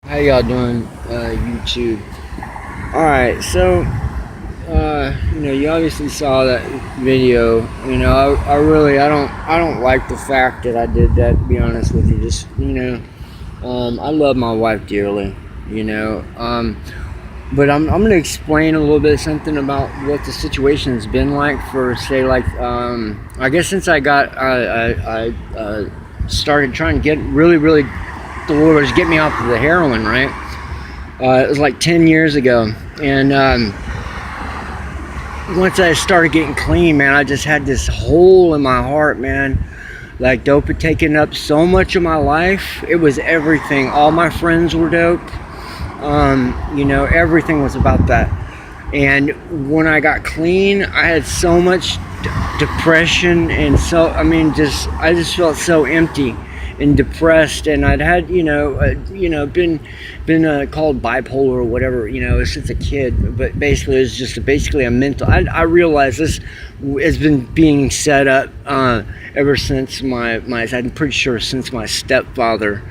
How y'all doing, YouTube? All right, so you obviously saw that video. I don't like the fact that I did that. To be honest with you, I love my wife dearly. You know, but I'm gonna explain a little bit something about what the situation has been like for, say, I guess since I started trying to get really, the Lord was getting me off of the heroin, right? It was like 10 years ago, and once I started getting clean, man, I just had this hole in my heart, man. Like, dope had taken up so much of my life. It was everything. All my friends were dope. Everything was about that. And when I got clean, I had so much depression, and I just felt so empty and depressed, and I'd had been called bipolar or whatever, since a kid. But basically, it was just basically a mental. I realized this has been being set up ever since I'm pretty sure since my stepfather,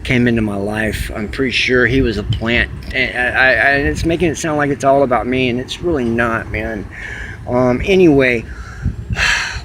came into my life. I'm pretty sure he was a plant, and it's making it sound like it's all about me, and it's really not, man. Anyway,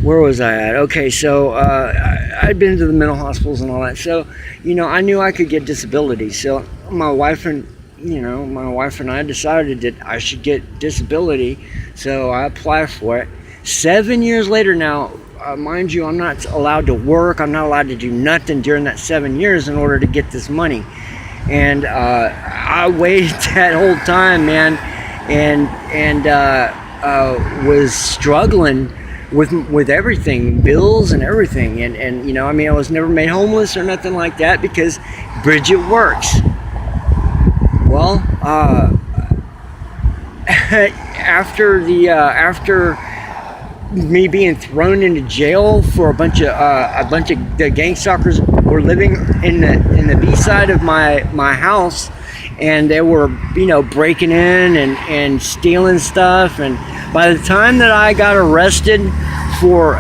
where was I at? Okay, so I'd been to the mental hospitals and all that. So, I knew I could get disability. So my wife and I decided that I should get disability. So I applied for it. 7 years later now, mind you, I'm not allowed to work. I'm not allowed to do nothing during that 7 years in order to get this money. And I waited that whole time, man, and was struggling with everything, bills and everything, and I was never made homeless or nothing like that because Bridget works. Well, after me being thrown into jail for a bunch of the gangstalkers were living in the B side of my house, and they were breaking in and stealing stuff. And by the time that I got arrested for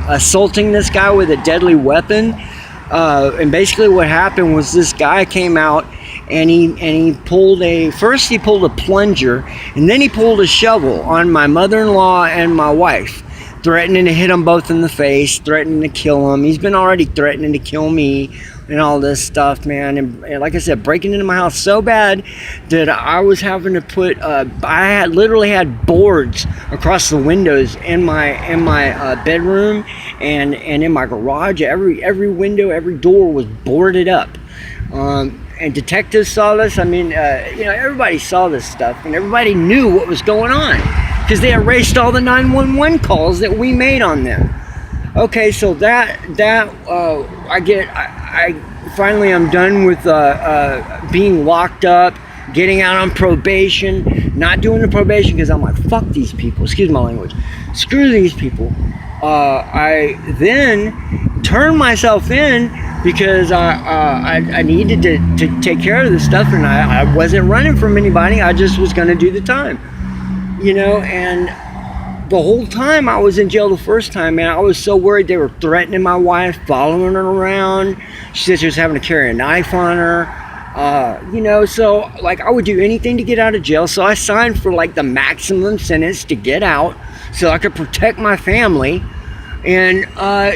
assaulting this guy with a deadly weapon, and basically what happened was this guy came out and he pulled a plunger, and then he pulled a shovel on my mother-in-law and my wife, threatening to hit them both in the face, threatening to kill them. He's been already threatening to kill me and all this stuff, man. And like I said, breaking into my house so bad that I was having to put I literally had boards across the windows in my bedroom and in my garage. Every window, every door was boarded up. And detectives saw this. Everybody saw this stuff, and everybody knew what was going on because they erased all the 911 calls that we made on them. Okay, so finally I'm done with being locked up, getting out on probation, not doing the probation because I'm like, fuck these people, excuse my language, screw these people. I then turned myself in because I needed to take care of this stuff, and I wasn't running from anybody. I just was going to do the time, and the whole time I was in jail the first time, man, I was so worried. They were threatening my wife, following her around. She said she was having to carry a knife on her. So like I would do anything to get out of jail. So I signed for like the maximum sentence to get out so I could protect my family. And, a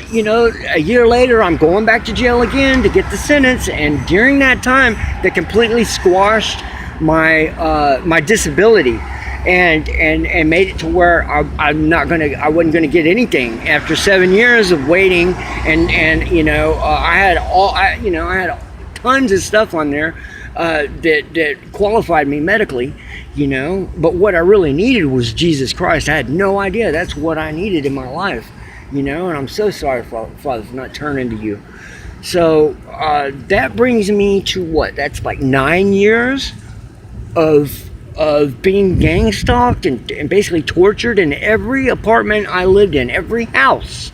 year later, I'm going back to jail again to get the sentence. And during that time, they completely squashed my disability and made it to where I wasn't gonna get anything after 7 years of waiting. I had tons of stuff on there that qualified me medically, But what I really needed was Jesus Christ. I had no idea that's what I needed in my life. And I'm so sorry, Father, for not turning to you. So that brings me to what? That's like 9 years of being gang stalked and basically tortured in every apartment I lived in, every house,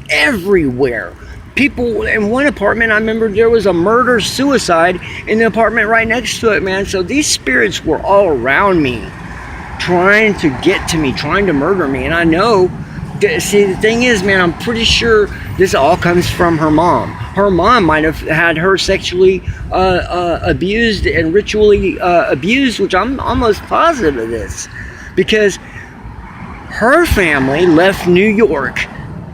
everywhere. People in one apartment, I remember there was a murder-suicide in the apartment right next to it, man. So these spirits were all around me, trying to get to me, trying to murder me. And I know. See, the thing is, man, I'm pretty sure this all comes from her mom. her mom might have had her sexually abused and ritually abused, which I'm almost positive of this, because her family left New York,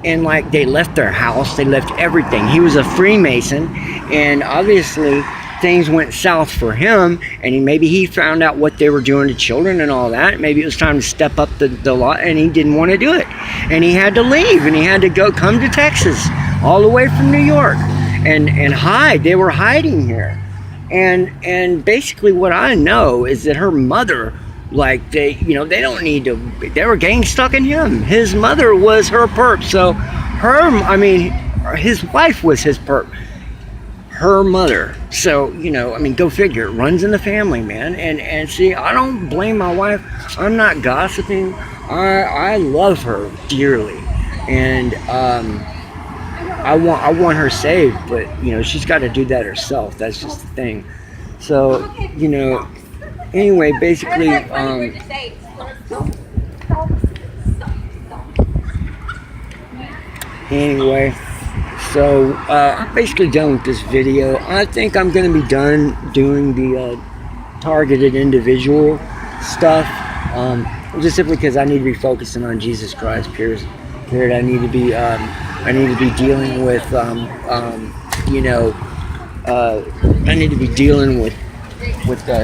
and like they left their house, they left everything. He was a Freemason, and obviously things went south for him, and maybe he found out what they were doing to children and all that. Maybe it was time to step up the law, and he didn't want to do it, and he had to leave, and he had to come to Texas, all the way from New York, and hide. They were hiding here, and basically what I know is that her mother, like they don't need to. They were gang stalking him. His mother was her perp, so his wife was his perp. Her mother. So, go figure. It runs in the family, man. And see, I don't blame my wife. I'm not gossiping. I love her dearly. And I want her saved, but she's got to do that herself. That's just the thing. So, anyway, basically anyway, so I'm basically done with this video. I think I'm going to be done doing the targeted individual stuff, just simply because I need to be focusing on Jesus Christ. Period. I need to be dealing with I need to be dealing with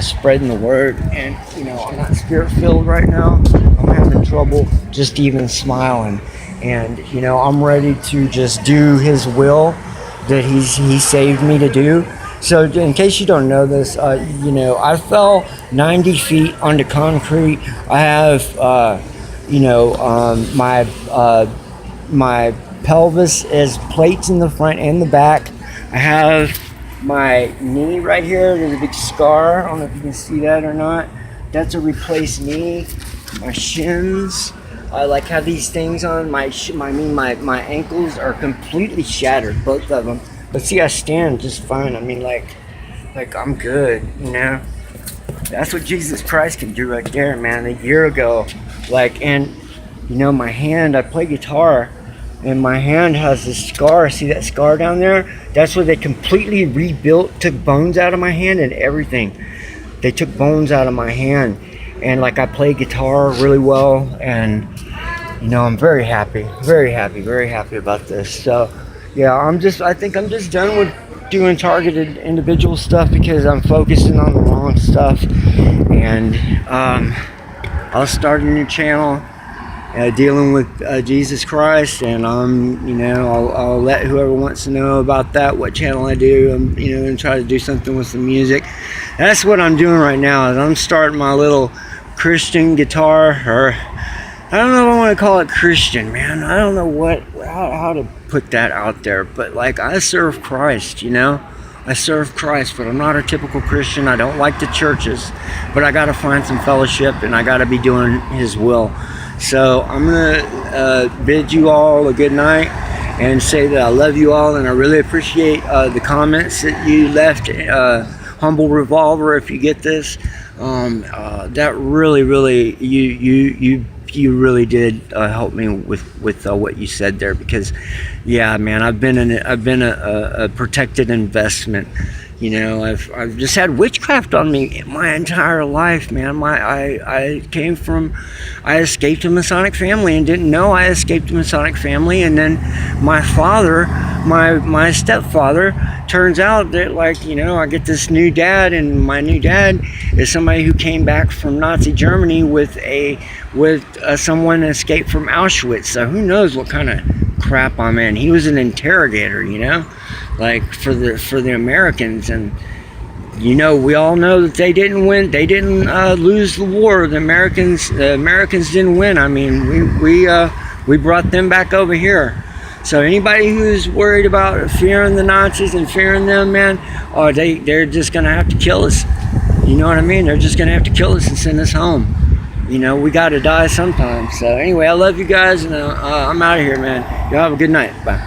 spreading the word, and I'm not spirit filled right now. I'm having trouble just even smiling. And I'm ready to just do his will that he saved me to do. So in case you don't know this, I fell 90 feet onto concrete. I have my pelvis is plates in the front and the back. I have my knee right here. There's a big scar. I don't know if you can see that or not. That's a replaced knee. My shins, I have these things on my ankles are completely shattered, both of them. But see, I stand just fine. I'm good, That's what Jesus Christ can do right there, man. A year ago, my hand, I play guitar, and my hand has this scar. See that scar down there? That's where they completely rebuilt, took bones out of my hand and everything. They took bones out of my hand. And I play guitar really well, and I'm very happy about this. So yeah, I think I'm just done with doing targeted individual stuff because I'm focusing on the wrong stuff. And I'll start a new channel dealing with Jesus Christ, and I'll let whoever wants to know about that, what channel I do, and try to do something with some music. That's what I'm doing right now, is I'm starting my little Christian guitar, or I don't know if I want to call it Christian, man. I don't know how to put that out there, but I serve Christ, I serve Christ, but I'm not a typical Christian. I don't like the churches, but I got to find some fellowship, and I got to be doing his will. So I'm gonna bid you all a good night and say that I love you all, and I really appreciate the comments that you left. Humble Revolver, if you get this, that really you really did help me with what you said there, because yeah, man, I've been a protected investment. I've just had witchcraft on me my entire life, man. I escaped a Masonic family and didn't know I escaped a Masonic family, and then my father, my stepfather, turns out that I get this new dad, and my new dad is somebody who came back from Nazi Germany with someone escaped from Auschwitz. So who knows what kind of crap I'm in. He was an interrogator, for the Americans, and we all know that they didn't win. They didn't lose the war. The Americans didn't win. I mean, we brought them back over here. So anybody who's worried about fearing the Nazis and fearing them, man, they're just gonna have to kill us. You know what I mean? They're just gonna have to kill us and send us home. We gotta die sometime. So anyway, I love you guys, and I'm out of here, man. Y'all have a good night. Bye.